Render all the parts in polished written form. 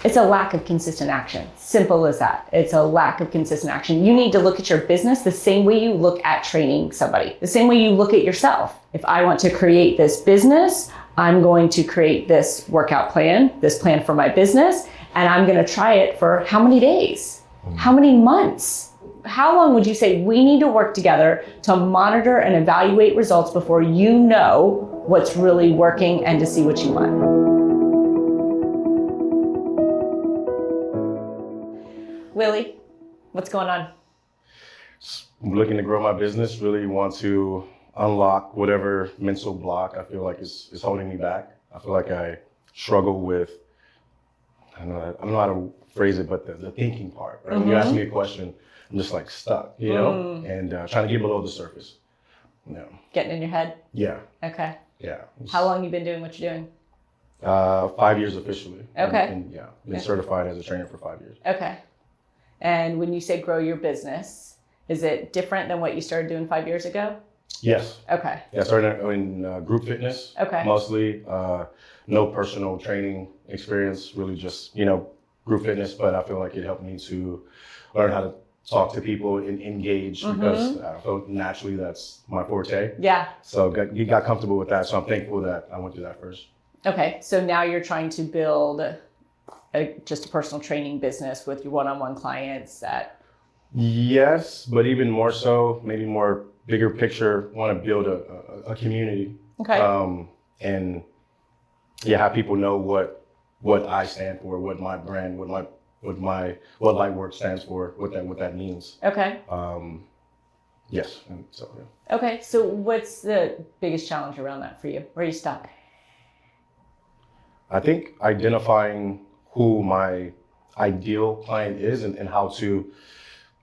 It's a lack of consistent action. Simple as that. It's a lack of consistent action. You need to look at your business the same way you look at training somebody, the same way you look at yourself. If I want to create this business, I'm going to create this workout plan, this plan for my business, and I'm going to try it for how many days? How many months? How long would you say we need to work together to monitor and evaluate results before you know what's really working and to see what you want? Willie, what's going on? I'm looking to grow my business, really want to unlock whatever mental block I feel like is holding me back. I feel like I struggle with, I don't know how to phrase it, but the thinking part. Right? When you ask me a question, I'm just like stuck, you know, and trying to get below the surface. Getting in your head? Yeah. Okay. Yeah. How long you been doing what you're doing? 5 years officially. Okay. And been certified as a trainer for 5 years. Okay. And when you say grow your business, is it different than what you started doing 5 years ago? Yes. Okay. Yeah, I started in group fitness. Okay. Mostly. No personal training experience, really just, group fitness, but I feel like it helped me to learn how to talk to people and engage because I felt naturally that's my forte. Yeah. So you got comfortable with that. So I'm thankful that I went through that first. Okay. So now you're trying to build just a personal training business with your one-on-one clients that. Yes, but even more so, maybe more bigger picture, want to build a community. Okay. And have people know what I stand for, what my brand, what Lightwork stands for, what that means. Okay. Yes. And so yeah. Okay. So what's the biggest challenge around that for you? Where are you stuck? I think identifying who my ideal client is and how to,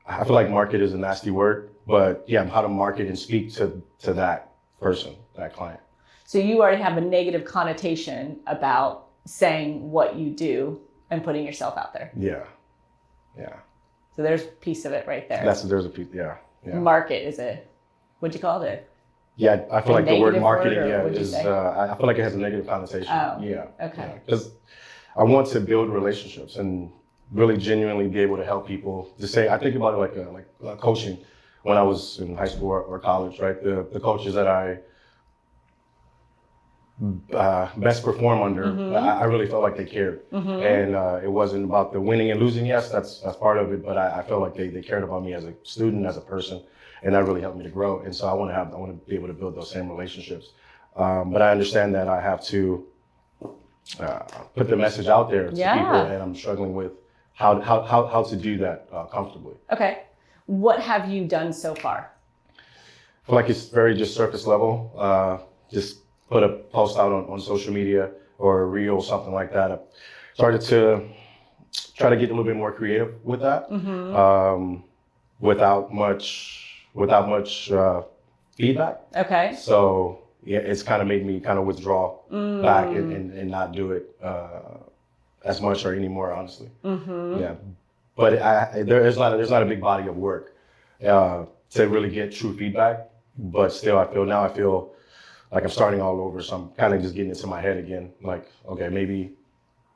I feel like market is a nasty word, but how to market and speak to that person, that client. So you already have a negative connotation about saying what you do and putting yourself out there. Yeah. Yeah. So there's a piece of it right there. There's a piece, yeah. Market is what'd you call it? Yeah, I feel like the word marketing, is, I feel like it has a negative connotation. Oh, yeah. Okay. Because I want to build relationships and really genuinely be able to help people. I think about it like coaching when I was in high school or college, right? The coaches that I best perform under, I really felt like they cared. And it wasn't about the winning and losing. Yes, that's part of it, but I felt like they cared about me as a student, as a person, and that really helped me to grow. And so I want to be able to build those same relationships. But I understand that I have to put the message out there to people, and I'm struggling with how to do that comfortably. Okay. What have you done so far? I feel like it's very just surface level. Just put a post out on social media or a reel, something like that. I started to try to get a little bit more creative with that, without much feedback. Okay. So it's kind of made me kind of withdraw back and not do it as much or anymore, honestly. Yeah, but there's not a big body of work to really get true feedback. But still, I feel like I'm starting all over. So I'm kind of just getting into my head again. Like, okay, maybe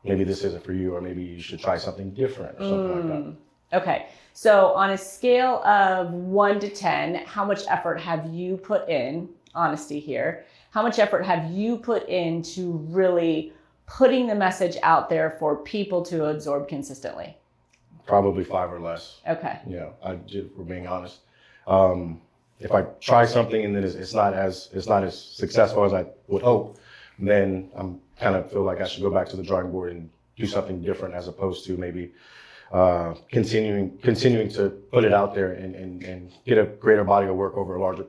this isn't for you, or maybe you should try something different or something like that. Okay. So on a scale of 1 to 10, how much effort have you put in? Honesty here. How much effort have you put into really putting the message out there for people to absorb consistently? Probably 5 or less. Okay. Yeah, for being honest. If I try something and then it's not as successful as I would hope, then I'm kind of feel like I should go back to the drawing board and do something different, as opposed to maybe continuing to put it out there and get a greater body of work over a larger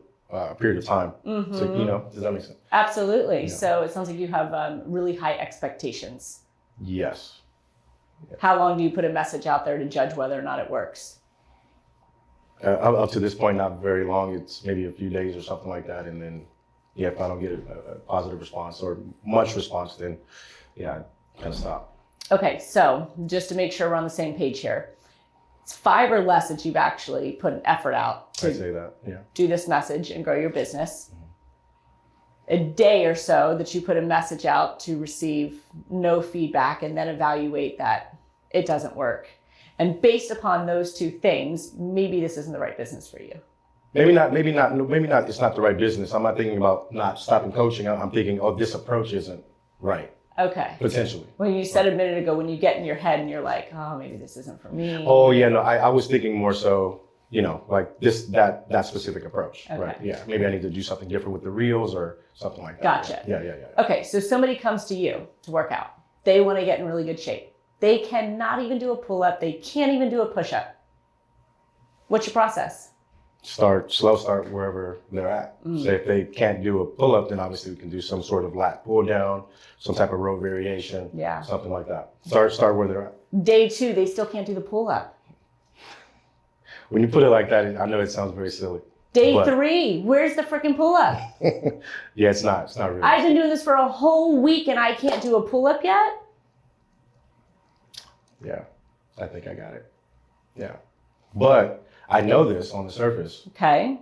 period of time. So, does that make sense? Absolutely. Yeah. So it sounds like you have really high expectations. Yes. Yeah. How long do you put a message out there to judge whether or not it works? Up to this point, not very long. It's maybe a few days or something like that. And then, if I don't get a positive response or much response, then, I kind of stop. Okay, so just to make sure we're on the same page here, it's 5 or less that you've actually put an effort out to I'd say that, do this message and grow your business. A day or so that you put a message out to receive no feedback and then evaluate that it doesn't work. And based upon those two things, maybe this isn't the right business for you. Maybe not. It's not the right business. I'm not thinking about not stopping coaching. I'm thinking, oh, this approach isn't right. Okay. Potentially. When you said a minute ago, when you get in your head and you're like, oh, maybe this isn't for me. Oh yeah, no, I was thinking more so, like that specific approach. Okay. Right. Yeah. Maybe I need to do something different with the reels or something like that. Gotcha. Yeah. Okay, so somebody comes to you to work out. They want to get in really good shape. They cannot even do a pull-up. They can't even do a push-up. What's your process? Slow start wherever they're at. So if they can't do a pull-up, then obviously we can do some sort of lat pull down, some type of row variation, something like that. Start where they're at. Day 2, they still can't do the pull-up. When you put it like that, I know it sounds very silly. Day 3, where's the freaking pull-up? Yeah, it's not really. I've been doing this for a whole week and I can't do a pull-up yet? Yeah, I think I got it. Yeah. But I know this on the surface. Okay.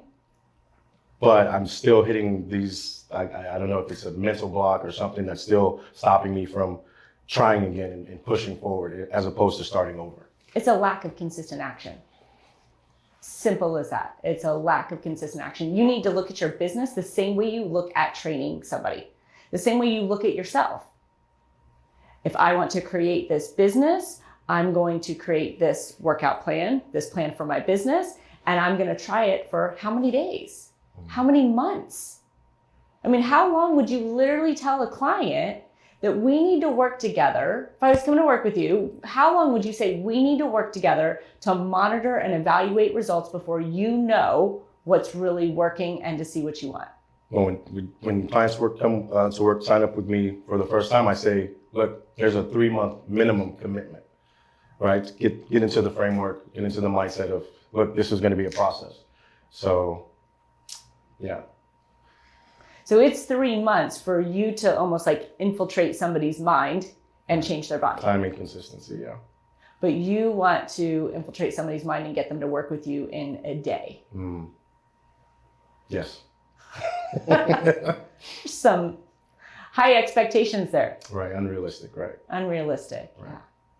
But I'm still hitting these, I don't know if it's a mental block or something that's still stopping me from trying again and pushing forward as opposed to starting over. It's a lack of consistent action. Simple as that. It's a lack of consistent action. You need to look at your business the same way you look at training somebody, the same way you look at yourself. If I want to create this business, I'm going to create this workout plan, this plan for my business, and I'm going to try it for how many days? How many months? I mean, how long would you literally tell a client that we need to work together? If I was coming to work with you, how long would you say we need to work together to monitor and evaluate results before you know what's really working and to see what you want? Well, when clients come to work, sign up with me for the first time, I say, look, there's a 3-month minimum commitment, right? Get into the framework, get into the mindset of, look, this is going to be a process. So, yeah. So it's 3 months for you to almost like infiltrate somebody's mind and change their body. Time and consistency, yeah. But you want to infiltrate somebody's mind and get them to work with you in a day. Yes. Some high expectations there. Right, unrealistic, right. Unrealistic. Right.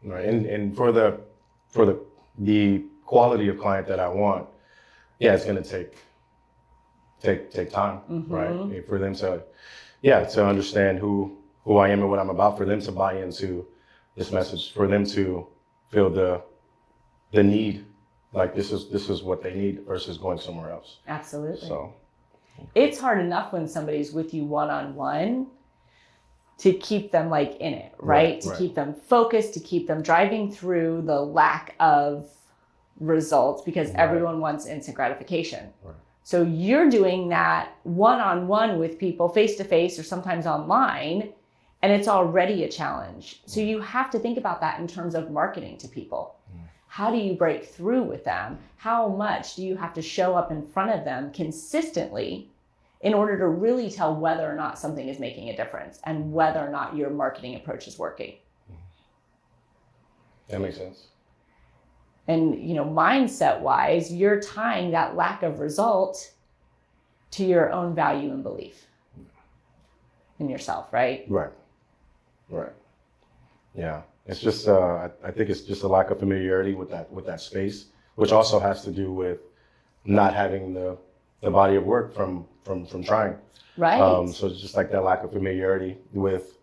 Yeah. Right. And for the quality of client that I want, yeah, it's gonna take time, right? For them to understand who I am and what I'm about, for them to buy into this message, for them to feel the need, like this is what they need versus going somewhere else. Absolutely. So it's hard enough when somebody's with you one-on-one to keep them like in it, right? To keep them focused, to keep them driving through the lack of results because everyone wants instant gratification. Right. So you're doing that one-on-one with people, face-to-face or sometimes online, and it's already a challenge. So you have to think about that in terms of marketing to people. How do you break through with them? How much do you have to show up in front of them consistently in order to really tell whether or not something is making a difference and whether or not your marketing approach is working? That makes sense. And, mindset wise, you're tying that lack of result to your own value and belief in yourself, right? Right. Yeah. It's just, I think it's just a lack of familiarity with that space, which also has to do with not having the body of work from trying. Right. So it's just like that lack of familiarity with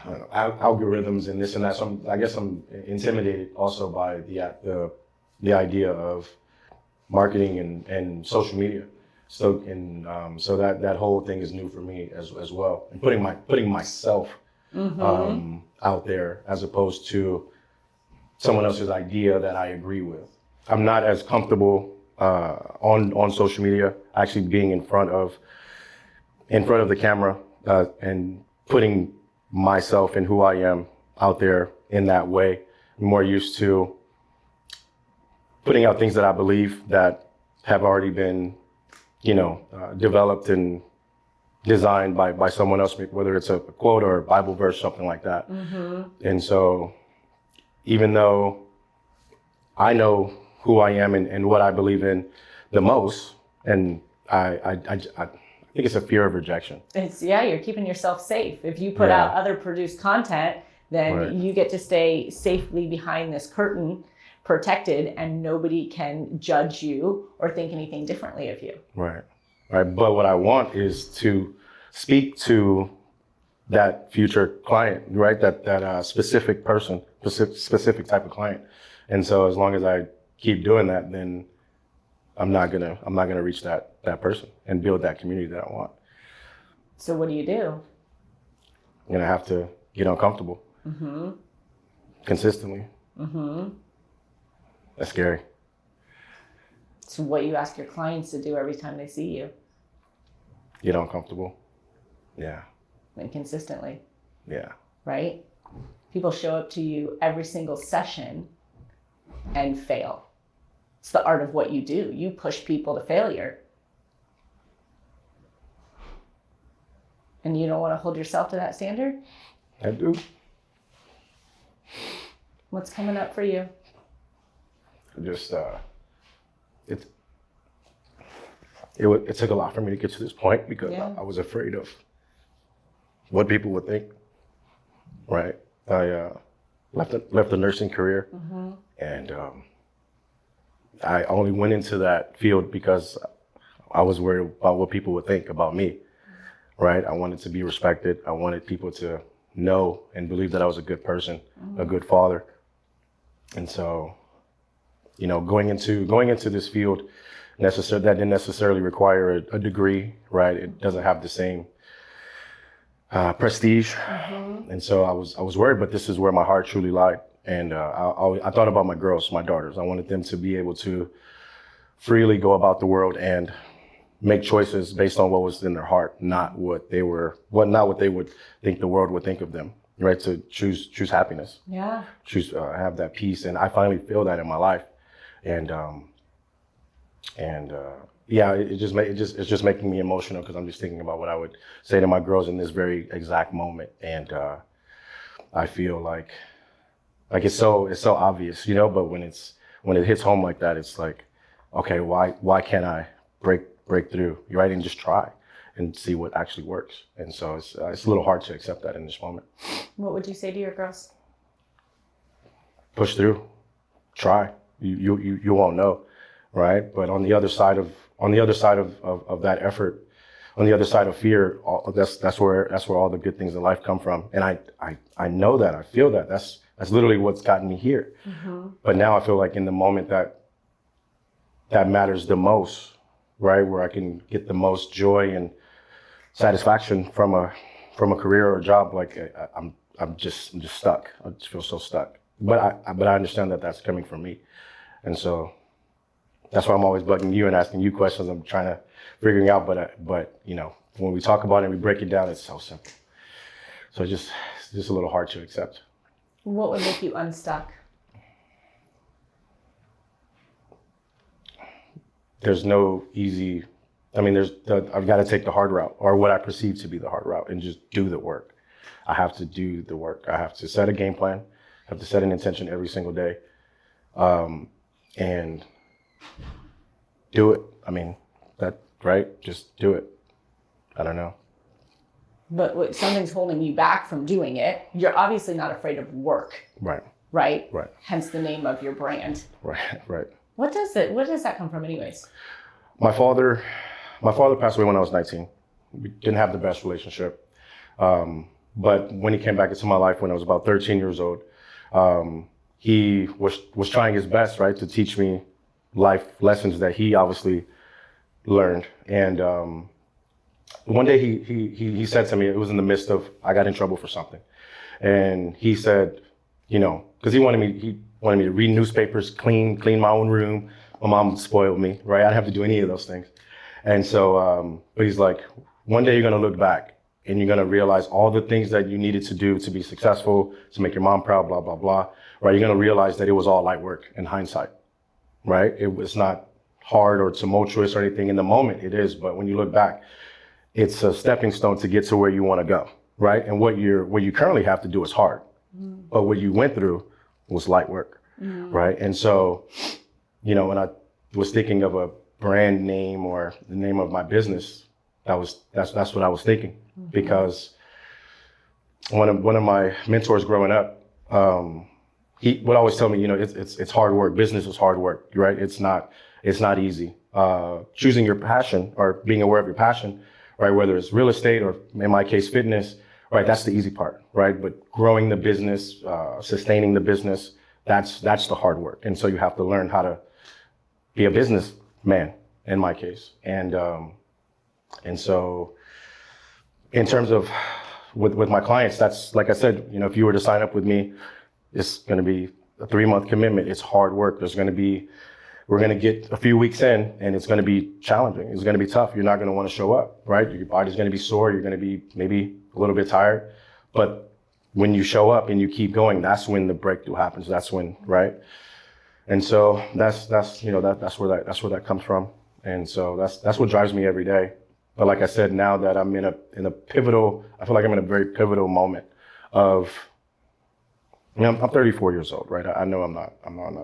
algorithms and this and that. So I guess I'm intimidated also by the idea of marketing and social media. So that whole thing is new for me as well. And putting myself out there as opposed to someone else's idea that I agree with. I'm not as comfortable on social media actually being in front of the camera and putting myself and who I am out there in that way. I'm more used to putting out things that I believe that have already been, developed and designed by someone else, whether it's a quote or a Bible verse, something like that. And so even though I know who I am and what I believe in the most, and I think it's a fear of rejection. You're keeping yourself safe. If you put out other produced content then Right. you get to stay safely behind this curtain, protected, and nobody can judge you or think anything differently of you. Right. Right. But what I want is to speak to that future client, right? That specific person, specific type of client. And so as long as I keep doing that, then I'm not gonna reach that person and build that community that I want. So what do you do? I'm gonna have to get uncomfortable consistently. That's scary. It's what you ask your clients to do every time they see you, Get uncomfortable. Yeah. and consistently, Yeah. right? People show up to you every single session and fail. It's the art of what you do. You push people to failure. And you don't want to hold yourself to that standard? I do. What's coming up for you? Just it took a lot for me to get to this point because Yeah. I was afraid of what people would think. Right. I left the nursing career, and I only went into that field because I was worried about what people would think about me. Right. I wanted to be respected. I wanted people to know and believe that I was a good person, a good father. And so, you know, going into this field, that didn't necessarily require a degree, right? It doesn't have the same prestige, and so I was worried. But this is where my heart truly lied, and I thought about my girls, my daughters. I wanted them to be able to freely go about the world and make choices based on what was in their heart, not what they would think the world would think of them. Right? To choose happiness. Yeah. Choose have that peace, and I finally feel that in my life, and yeah, it's just making me emotional because I'm just thinking about what I would say to my girls in this very exact moment, and I feel like it's so obvious, you know, but when it hits home like that, it's like, okay, why can't I break through, right, and just try and see what actually works. And so it's a little hard to accept that in this moment. What would you say to your girls? Push through, try. You won't know, right? But on the other side of that effort, on the other side of fear, that's where all the good things in life come from. And I know that, I feel that. That's literally what's gotten me here. But now I feel like in the moment that matters the most, right? Where I can get the most joy and satisfaction from a career or a job, like I'm just stuck. I just feel so stuck. But I understand that that's coming from me, and so that's why I'm always bugging you and asking you questions. I'm trying to figuring out, but you know, when we talk about it and we break it down, it's so simple. So it's just a little hard to accept. What would make you unstuck? There's no easy. I mean, I've got to take the hard route, or what I perceive to be the hard route, and just do the work. I have to do the work. I have to set a game plan. I have to set an intention every single day, and do it. I mean, right? Just do it. I don't know. But something's holding you back from doing it. You're obviously not afraid of work. Right. Right? Right. Hence the name of your brand. Right. Right. What does that come from anyways? My father passed away when I was 19. We didn't have the best relationship. But when he came back into my life when I was about 13 years old, he was trying his best, right, to teach me life lessons that he obviously learned. And one day he said to me, it was in the midst of, I got in trouble for something. And he said, you know, because he wanted me to read newspapers, clean my own room. My mom spoiled me, right? I didn't have to do any of those things. And so, but he's like, one day you're going to look back and you're going to realize all the things that you needed to do to be successful, to make your mom proud, blah, blah, blah, right? You're going to realize that it was all light work in hindsight, right? It was not hard or tumultuous or anything in the moment. It is, but when you look back, it's a stepping stone to get to where you want to go, right? And what you currently have to do is hard, but what you went through was light work, right? And so, you know, when I was thinking of a brand name or the name of my business, that's what I was thinking, because one of my mentors growing up, he would always tell me, it's hard work. Business is hard work, right? It's not easy. Choosing your passion or being aware of your passion, right? Whether it's real estate or in my case, fitness, right? That's the easy part, right? But growing the business, sustaining the business, that's the hard work. And so you have to learn how to be a businessman in my case. And so in terms of with my clients, that's like I said, if you were to sign up with me, it's going to be a 3-month commitment. It's hard work. We're going to get a few weeks in and it's going to be challenging. It's going to be tough. You're not going to want to show up, right? Your body's going to be sore. You're going to be maybe a little bit tired. But when you show up and you keep going, that's when the breakthrough happens. That's when, right? And so that's where that comes from. And so that's what drives me every day. But like I said, now that I'm in a pivotal, I feel like I'm in a very pivotal moment of, I'm 34 years old, right? I know I'm not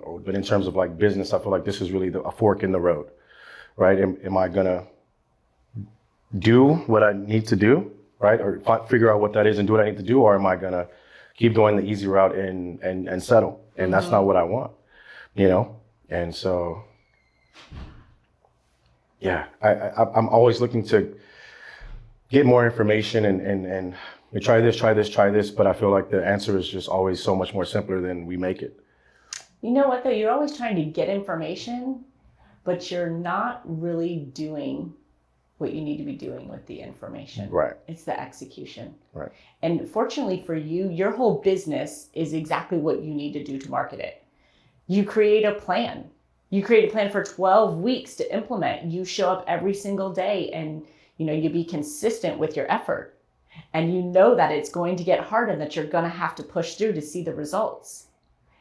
old, but in terms of like business, I feel like this is really a fork in the road, right? Am I gonna do what I need to do, right? Or figure out what that is and do what I need to do, or am I gonna keep going the easy route and settle? And that's not what I want, And so, yeah, I'm always looking to get more information and try this, but I feel like the answer is just always so much more simpler than we make it. You know what though? You're always trying to get information, but you're not really doing what you need to be doing with the information. Right. It's the execution. Right. And fortunately for you, your whole business is exactly what you need to do to market it. You create a plan. You create a plan for 12 weeks to implement. You show up every single day and you be consistent with your effort. And you know that it's going to get hard and that you're going to have to push through to see the results.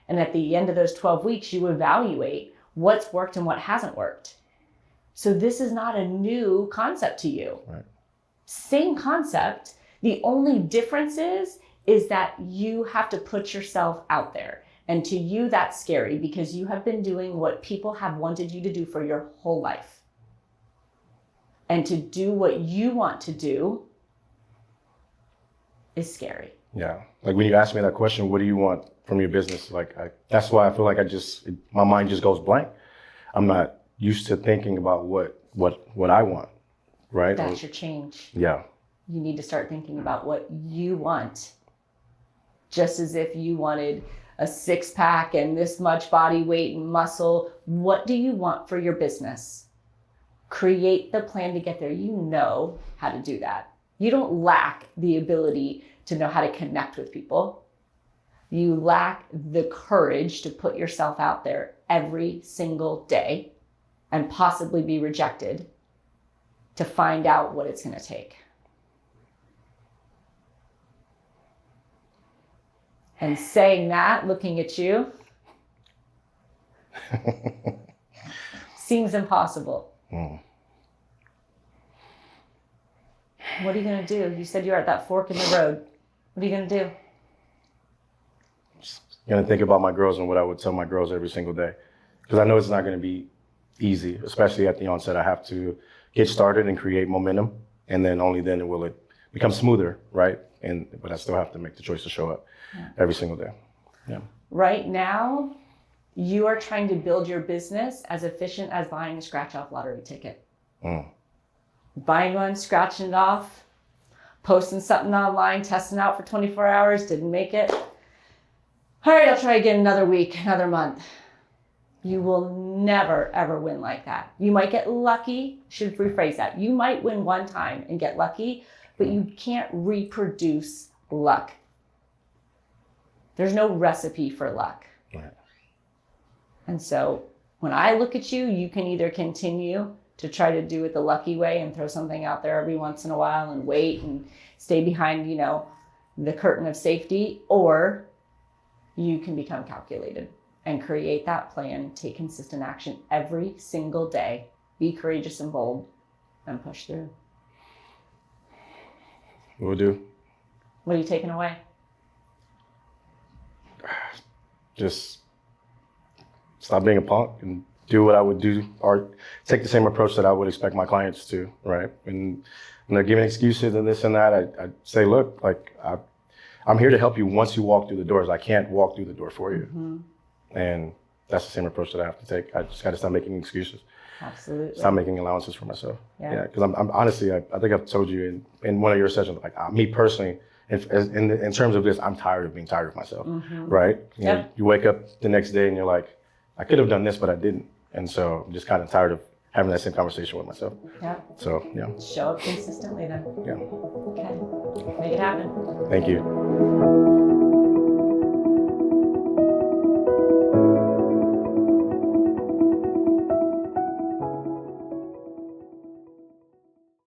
And at the end of those 12 weeks, you evaluate what's worked and what hasn't worked. So this is not a new concept to you. Right. Same concept. The only difference is that you have to put yourself out there. And to you, that's scary because you have been doing what people have wanted you to do for your whole life. And to do what you want to do is scary. Yeah. Like when you ask me that question, what do you want from your business? That's why I feel like my mind just goes blank. I'm not used to thinking about what I want, right? That's your change. Yeah. You need to start thinking about what you want. Just as if you wanted a 6-pack and this much body weight and muscle. What do you want for your business? Create the plan to get there. You know how to do that. You don't lack the ability to know how to connect with people. You lack the courage to put yourself out there every single day and possibly be rejected to find out what it's going to take. And saying that, looking at you, seems impossible. Mm. What are you going to do? You said you're at that fork in the road. What are you going to do? Just going to think about my girls and what I would tell my girls every single day. Because I know it's not going to be easy, especially at the onset. I have to get started and create momentum. And then only then will it become smoother, right? But I still have to make the choice to show up every single day. Yeah. Right now, you are trying to build your business as efficient as buying a scratch-off lottery ticket. Mm. Buying one, scratching it off, posting something online, testing out for 24 hours, didn't make it. All right, I'll try again another week, another month. You will never, ever win like that. You might get lucky, should rephrase that. You might win one time and get lucky, but you can't reproduce luck. There's no recipe for luck. Right. And so when I look at you, you can either continue to try to do it the lucky way and throw something out there every once in a while and wait and stay behind, the curtain of safety, or you can become calculated and create that plan, take consistent action every single day, be courageous and bold, and push through. Will do. What are you taking away? Just stop being a punk and do what I would do, or take the same approach that I would expect my clients to, right? And when they're giving excuses and this and that, I say, look, I'm here to help you once you walk through the doors. I can't walk through the door for you. And that's the same approach that I have to take. I just got to stop making excuses. Absolutely. Stop making allowances for myself. Yeah. Because I'm honestly, I think I've told you in one of your sessions, like me personally, in terms of this, I'm tired of being tired of myself, right? You know, you wake up the next day and you're like, I could have done this, but I didn't. And so I'm just kind of tired of having that same conversation with myself. Yeah. So, yeah. Show up consistently then. Yeah. Okay. Make it happen. Thank you.